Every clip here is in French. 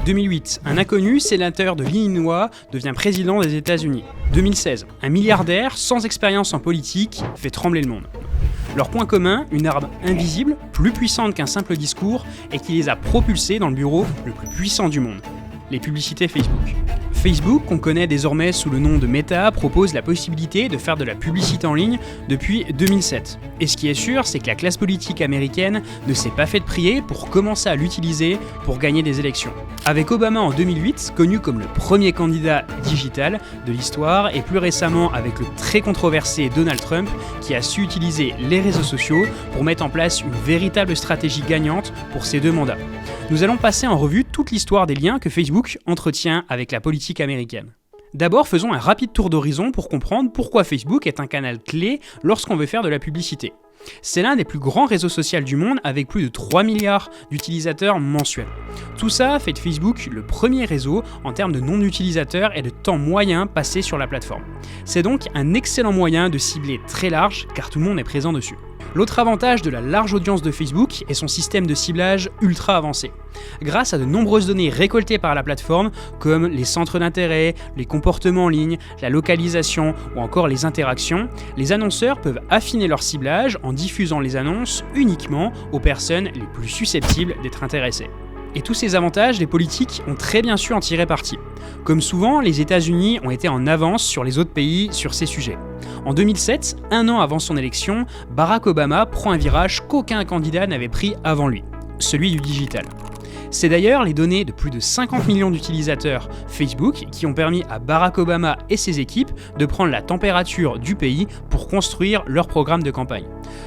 2008, un inconnu sénateur de l'Illinois devient président des États-Unis. 2016, un milliardaire sans expérience en politique fait trembler le monde. Leur point commun, une arme invisible, plus puissante qu'un simple discours et qui les a propulsés dans le bureau le plus puissant du monde, les publicités Facebook. Facebook, qu'on connaît désormais sous le nom de Meta, propose la possibilité de faire de la publicité en ligne depuis 2007. Et ce qui est sûr, c'est que la classe politique américaine ne s'est pas fait prier pour commencer à l'utiliser pour gagner des élections. Avec Obama en 2008, connu comme le premier candidat digital de l'histoire, et plus récemment avec le très controversé Donald Trump, qui a su utiliser les réseaux sociaux pour mettre en place une véritable stratégie gagnante pour ses 2 mandats. Nous allons passer en revue toute l'histoire des liens que Facebook entretient avec la politique américaine. D'abord, faisons un rapide tour d'horizon pour comprendre pourquoi Facebook est un canal clé lorsqu'on veut faire de la publicité. C'est l'un des plus grands réseaux sociaux du monde avec plus de 3 milliards d'utilisateurs mensuels. Tout ça fait de Facebook le premier réseau en termes de nombre d'utilisateurs et de temps moyen passé sur la plateforme. C'est donc un excellent moyen de cibler très large car tout le monde est présent dessus. L'autre avantage de la large audience de Facebook est son système de ciblage ultra avancé. Grâce à de nombreuses données récoltées par la plateforme, comme les centres d'intérêt, les comportements en ligne, la localisation ou encore les interactions, les annonceurs peuvent affiner leur ciblage en diffusant les annonces uniquement aux personnes les plus susceptibles d'être intéressées. Et tous ces avantages, les politiques ont très bien su en tirer parti. Comme souvent, les États-Unis ont été en avance sur les autres pays sur ces sujets. En 2007, un an avant son élection, Barack Obama prend un virage qu'aucun candidat n'avait pris avant lui, celui du digital. C'est d'ailleurs les données de plus de 50 millions d'utilisateurs Facebook qui ont permis à Barack Obama et ses équipes de prendre la température du pays pour construire leur programme de campagne.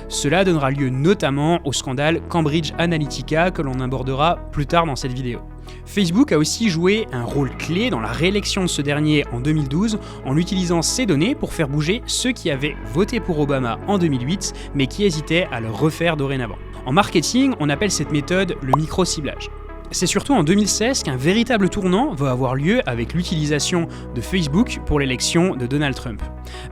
Cela donnera lieu notamment au scandale Cambridge Analytica que l'on abordera plus tard dans cette vidéo. Facebook a aussi joué un rôle clé dans la réélection de ce dernier en 2012 en utilisant ces données pour faire bouger ceux qui avaient voté pour Obama en 2008 mais qui hésitaient à le refaire dorénavant. En marketing, on appelle cette méthode le micro-ciblage. C'est surtout en 2016 qu'un véritable tournant va avoir lieu avec l'utilisation de Facebook pour l'élection de Donald Trump.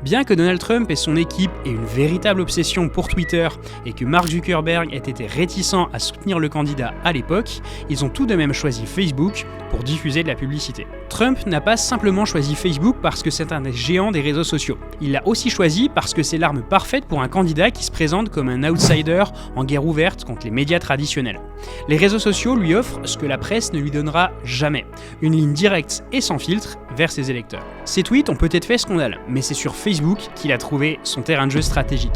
Bien que Donald Trump et son équipe aient une véritable obsession pour Twitter et que Mark Zuckerberg ait été réticent à soutenir le candidat à l'époque, ils ont tout de même choisi Facebook pour diffuser de la publicité. Trump n'a pas simplement choisi Facebook parce que c'est un des géants des réseaux sociaux. Il l'a aussi choisi parce que c'est l'arme parfaite pour un candidat qui se présente comme un outsider en guerre ouverte contre les médias traditionnels. Les réseaux sociaux lui offrent ce que la presse ne lui donnera jamais, une ligne directe et sans filtre vers ses électeurs. Ses tweets ont peut-être fait scandale, mais c'est sur Facebook qu'il a trouvé son terrain de jeu stratégique.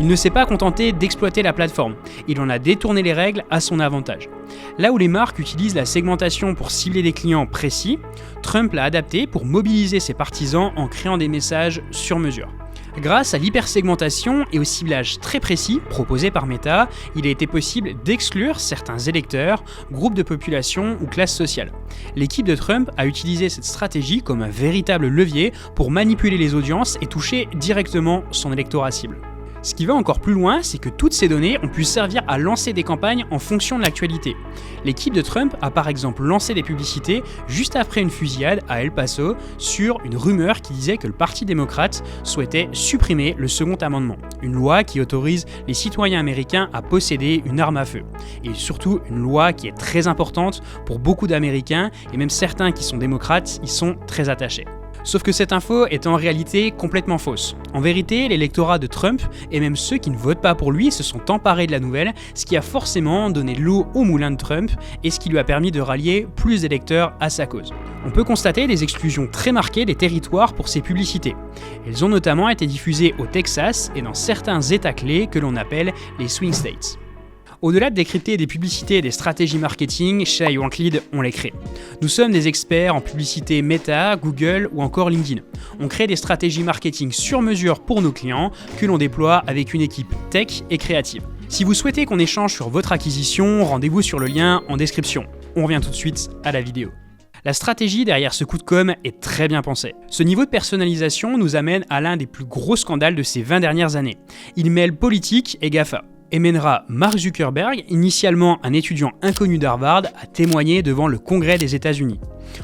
Il ne s'est pas contenté d'exploiter la plateforme, il en a détourné les règles à son avantage. Là où les marques utilisent la segmentation pour cibler des clients précis, Trump l'a adapté pour mobiliser ses partisans en créant des messages sur mesure. Grâce à l'hypersegmentation et au ciblage très précis proposé par Meta, il a été possible d'exclure certains électeurs, groupes de population ou classes sociales. L'équipe de Trump a utilisé cette stratégie comme un véritable levier pour manipuler les audiences et toucher directement son électorat cible. Ce qui va encore plus loin, c'est que toutes ces données ont pu servir à lancer des campagnes en fonction de l'actualité. L'équipe de Trump a par exemple lancé des publicités juste après une fusillade à El Paso sur une rumeur qui disait que le Parti démocrate souhaitait supprimer le second amendement, une loi qui autorise les citoyens américains à posséder une arme à feu. Et surtout une loi qui est très importante pour beaucoup d'Américains, et même certains qui sont démocrates y sont très attachés. Sauf que cette info est en réalité complètement fausse. En vérité, l'électorat de Trump, et même ceux qui ne votent pas pour lui, se sont emparés de la nouvelle, ce qui a forcément donné l'eau au moulin de Trump et ce qui lui a permis de rallier plus d'électeurs à sa cause. On peut constater des exclusions très marquées des territoires pour ces publicités. Elles ont notamment été diffusées au Texas et dans certains États clés que l'on appelle les swing states. Au-delà de décrypter des publicités et des stratégies marketing, chez iWantLead, on les crée. Nous sommes des experts en publicité Meta, Google ou encore LinkedIn. On crée des stratégies marketing sur mesure pour nos clients que l'on déploie avec une équipe tech et créative. Si vous souhaitez qu'on échange sur votre acquisition, rendez-vous sur le lien en description. On revient tout de suite à la vidéo. La stratégie derrière ce coup de com' est très bien pensée. Ce niveau de personnalisation nous amène à l'un des plus gros scandales de ces 20 dernières années. Il mêle politique et GAFA. Et mènera Mark Zuckerberg, initialement un étudiant inconnu d'Harvard, à témoigner devant le Congrès des États-Unis.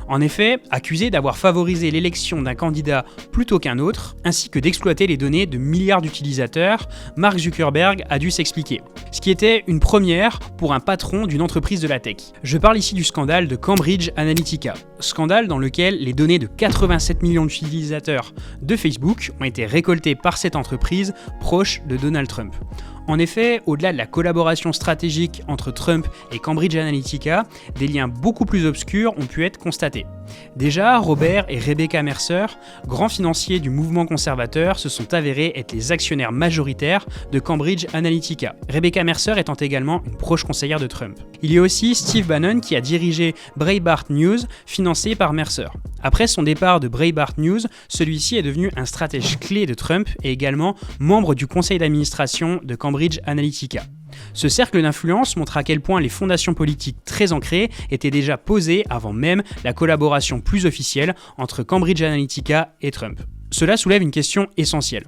En effet, accusé d'avoir favorisé l'élection d'un candidat plutôt qu'un autre, ainsi que d'exploiter les données de milliards d'utilisateurs, Mark Zuckerberg a dû s'expliquer. Ce qui était une première pour un patron d'une entreprise de la tech. Je parle ici du scandale de Cambridge Analytica. Scandale dans lequel les données de 87 millions d'utilisateurs de Facebook ont été récoltées par cette entreprise proche de Donald Trump. En effet, au-delà de la collaboration stratégique entre Trump et Cambridge Analytica, des liens beaucoup plus obscurs ont pu être constatés. Déjà, Robert et Rebecca Mercer, grands financiers du mouvement conservateur, se sont avérés être les actionnaires majoritaires de Cambridge Analytica, Rebecca Mercer étant également une proche conseillère de Trump. Il y a aussi Steve Bannon qui a dirigé Breitbart News, financé par Mercer. Après son départ de Breitbart News, celui-ci est devenu un stratège clé de Trump et également membre du conseil d'administration de Cambridge Analytica. Ce cercle d'influence montre à quel point les fondations politiques très ancrées étaient déjà posées avant même la collaboration plus officielle entre Cambridge Analytica et Trump. Cela soulève une question essentielle.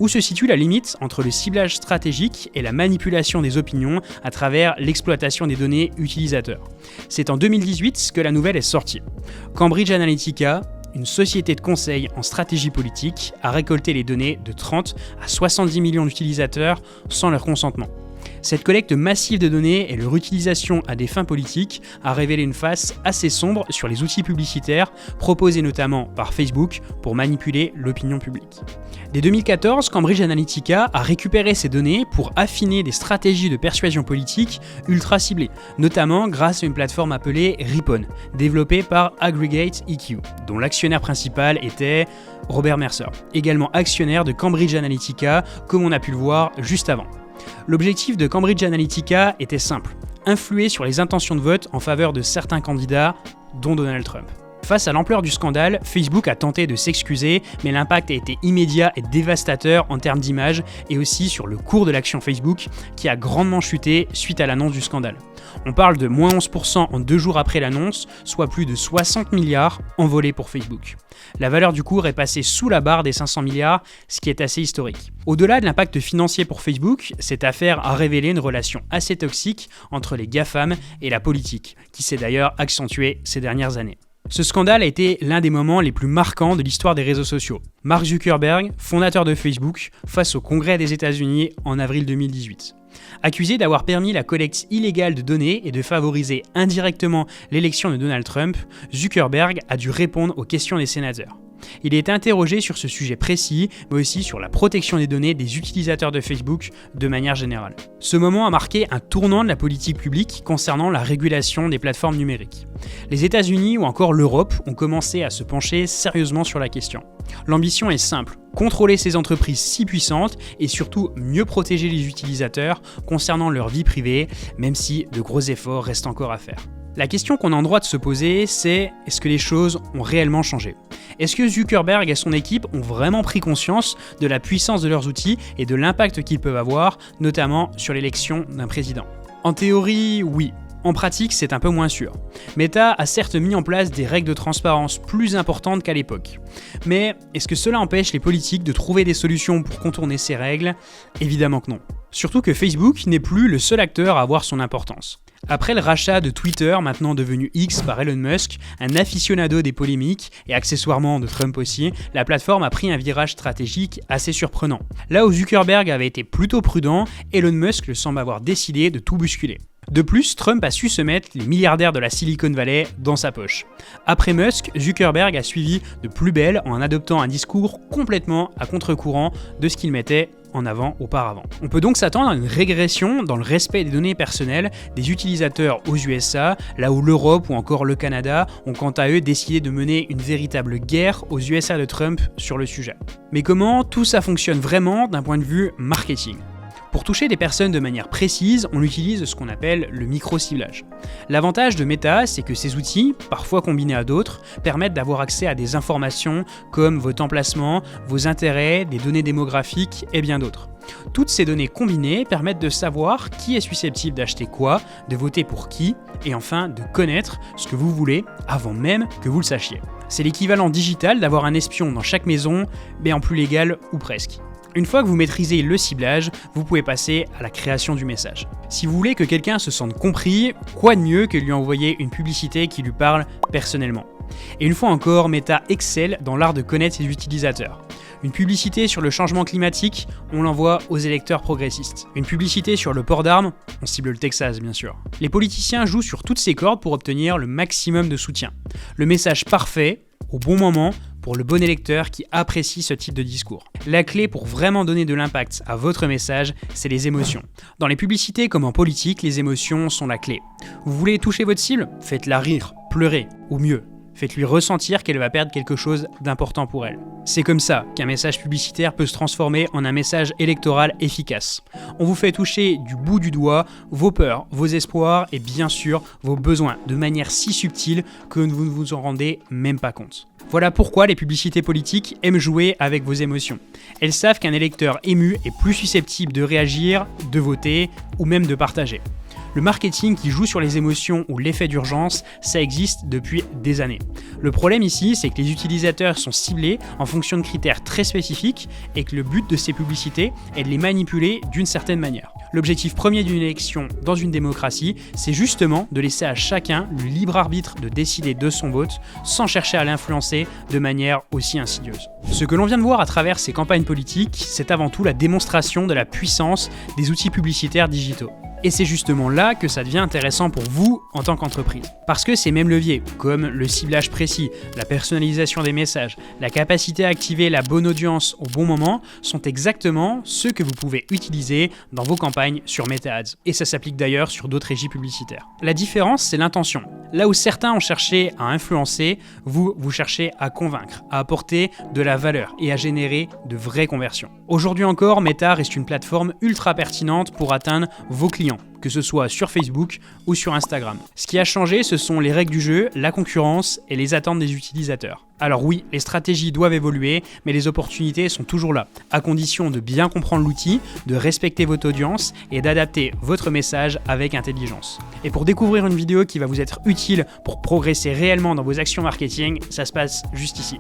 Où se situe la limite entre le ciblage stratégique et la manipulation des opinions à travers l'exploitation des données utilisateurs? C'est en 2018 que la nouvelle est sortie. Cambridge Analytica, une société de conseil en stratégie politique, a récolté les données de 30 à 70 millions d'utilisateurs sans leur consentement. Cette collecte massive de données et leur utilisation à des fins politiques a révélé une face assez sombre sur les outils publicitaires proposés notamment par Facebook pour manipuler l'opinion publique. Dès 2014, Cambridge Analytica a récupéré ces données pour affiner des stratégies de persuasion politique ultra ciblées, notamment grâce à une plateforme appelée Ripon, développée par Aggregate EQ, dont l'actionnaire principal était Robert Mercer, également actionnaire de Cambridge Analytica, comme on a pu le voir juste avant. L'objectif de Cambridge Analytica était simple, influer sur les intentions de vote en faveur de certains candidats, dont Donald Trump. Face à l'ampleur du scandale, Facebook a tenté de s'excuser, mais l'impact a été immédiat et dévastateur en termes d'image et aussi sur le cours de l'action Facebook qui a grandement chuté suite à l'annonce du scandale. On parle de moins 11% en 2 jours après l'annonce, soit plus de 60 milliards envolés pour Facebook. La valeur du cours est passée sous la barre des 500 milliards, ce qui est assez historique. Au-delà de l'impact financier pour Facebook, cette affaire a révélé une relation assez toxique entre les GAFAM et la politique, qui s'est d'ailleurs accentuée ces dernières années. Ce scandale a été l'un des moments les plus marquants de l'histoire des réseaux sociaux. Mark Zuckerberg, fondateur de Facebook, face au Congrès des États-Unis en avril 2018. Accusé d'avoir permis la collecte illégale de données et de favoriser indirectement l'élection de Donald Trump, Zuckerberg a dû répondre aux questions des sénateurs. Il est interrogé sur ce sujet précis, mais aussi sur la protection des données des utilisateurs de Facebook de manière générale. Ce moment a marqué un tournant de la politique publique concernant la régulation des plateformes numériques. Les États-Unis ou encore l'Europe ont commencé à se pencher sérieusement sur la question. L'ambition est simple, contrôler ces entreprises si puissantes et surtout mieux protéger les utilisateurs concernant leur vie privée, même si de gros efforts restent encore à faire. La question qu'on a en droit de se poser, c'est est-ce que les choses ont réellement changé? Est-ce que Zuckerberg et son équipe ont vraiment pris conscience de la puissance de leurs outils et de l'impact qu'ils peuvent avoir, notamment sur l'élection d'un président? En théorie, oui. En pratique, c'est un peu moins sûr. Meta a certes mis en place des règles de transparence plus importantes qu'à l'époque. Mais est-ce que cela empêche les politiques de trouver des solutions pour contourner ces règles? Évidemment que non. Surtout que Facebook n'est plus le seul acteur à avoir son importance. Après le rachat de Twitter, maintenant devenu X par Elon Musk, un aficionado des polémiques, et accessoirement de Trump aussi, la plateforme a pris un virage stratégique assez surprenant. Là où Zuckerberg avait été plutôt prudent, Elon Musk le semble avoir décidé de tout bousculer. De plus, Trump a su se mettre les milliardaires de la Silicon Valley dans sa poche. Après Musk, Zuckerberg a suivi de plus belle en adoptant un discours complètement à contre-courant de ce qu'il mettait en avant auparavant. On peut donc s'attendre à une régression dans le respect des données personnelles des utilisateurs aux USA, là où l'Europe ou encore le Canada ont quant à eux décidé de mener une véritable guerre aux USA de Trump sur le sujet. Mais comment tout ça fonctionne vraiment d'un point de vue marketing ? Pour toucher des personnes de manière précise, on utilise ce qu'on appelle le micro-ciblage. L'avantage de Meta, c'est que ces outils, parfois combinés à d'autres, permettent d'avoir accès à des informations comme votre emplacement, vos intérêts, des données démographiques et bien d'autres. Toutes ces données combinées permettent de savoir qui est susceptible d'acheter quoi, de voter pour qui, et enfin de connaître ce que vous voulez avant même que vous le sachiez. C'est l'équivalent digital d'avoir un espion dans chaque maison, mais en plus légal ou presque. Une fois que vous maîtrisez le ciblage, vous pouvez passer à la création du message. Si vous voulez que quelqu'un se sente compris, quoi de mieux que lui envoyer une publicité qui lui parle personnellement? Et une fois encore, Meta excelle dans l'art de connaître ses utilisateurs. Une publicité sur le changement climatique, on l'envoie aux électeurs progressistes. Une publicité sur le port d'armes, on cible le Texas bien sûr. Les politiciens jouent sur toutes ces cordes pour obtenir le maximum de soutien. Le message parfait, au bon moment, pour le bon électeur qui apprécie ce type de discours. La clé pour vraiment donner de l'impact à votre message, c'est les émotions. Dans les publicités comme en politique, les émotions sont la clé. Vous voulez toucher votre cible ? Faites-la rire, pleurer, ou mieux, faites-lui ressentir qu'elle va perdre quelque chose d'important pour elle. C'est comme ça qu'un message publicitaire peut se transformer en un message électoral efficace. On vous fait toucher du bout du doigt vos peurs, vos espoirs et bien sûr vos besoins de manière si subtile que vous ne vous en rendez même pas compte. Voilà pourquoi les publicités politiques aiment jouer avec vos émotions. Elles savent qu'un électeur ému est plus susceptible de réagir, de voter ou même de partager. Le marketing qui joue sur les émotions ou l'effet d'urgence, ça existe depuis des années. Le problème ici, c'est que les utilisateurs sont ciblés en fonction de critères très spécifiques et que le but de ces publicités est de les manipuler d'une certaine manière. L'objectif premier d'une élection dans une démocratie, c'est justement de laisser à chacun le libre arbitre de décider de son vote sans chercher à l'influencer de manière aussi insidieuse. Ce que l'on vient de voir à travers ces campagnes politiques, c'est avant tout la démonstration de la puissance des outils publicitaires digitaux. Et c'est justement là que ça devient intéressant pour vous en tant qu'entreprise. Parce que ces mêmes leviers, comme le ciblage précis, la personnalisation des messages, la capacité à activer la bonne audience au bon moment, sont exactement ceux que vous pouvez utiliser dans vos campagnes sur Meta Ads. Et ça s'applique d'ailleurs sur d'autres régies publicitaires. La différence, c'est l'intention. Là où certains ont cherché à influencer, vous cherchez à convaincre, à apporter de la valeur et à générer de vraies conversions. Aujourd'hui encore, Meta reste une plateforme ultra pertinente pour atteindre vos clients, que ce soit sur Facebook ou sur Instagram. Ce qui a changé, ce sont les règles du jeu, la concurrence et les attentes des utilisateurs. Alors oui, les stratégies doivent évoluer, mais les opportunités sont toujours là, à condition de bien comprendre l'outil, de respecter votre audience et d'adapter votre message avec intelligence. Et pour découvrir une vidéo qui va vous être utile pour progresser réellement dans vos actions marketing, ça se passe juste ici.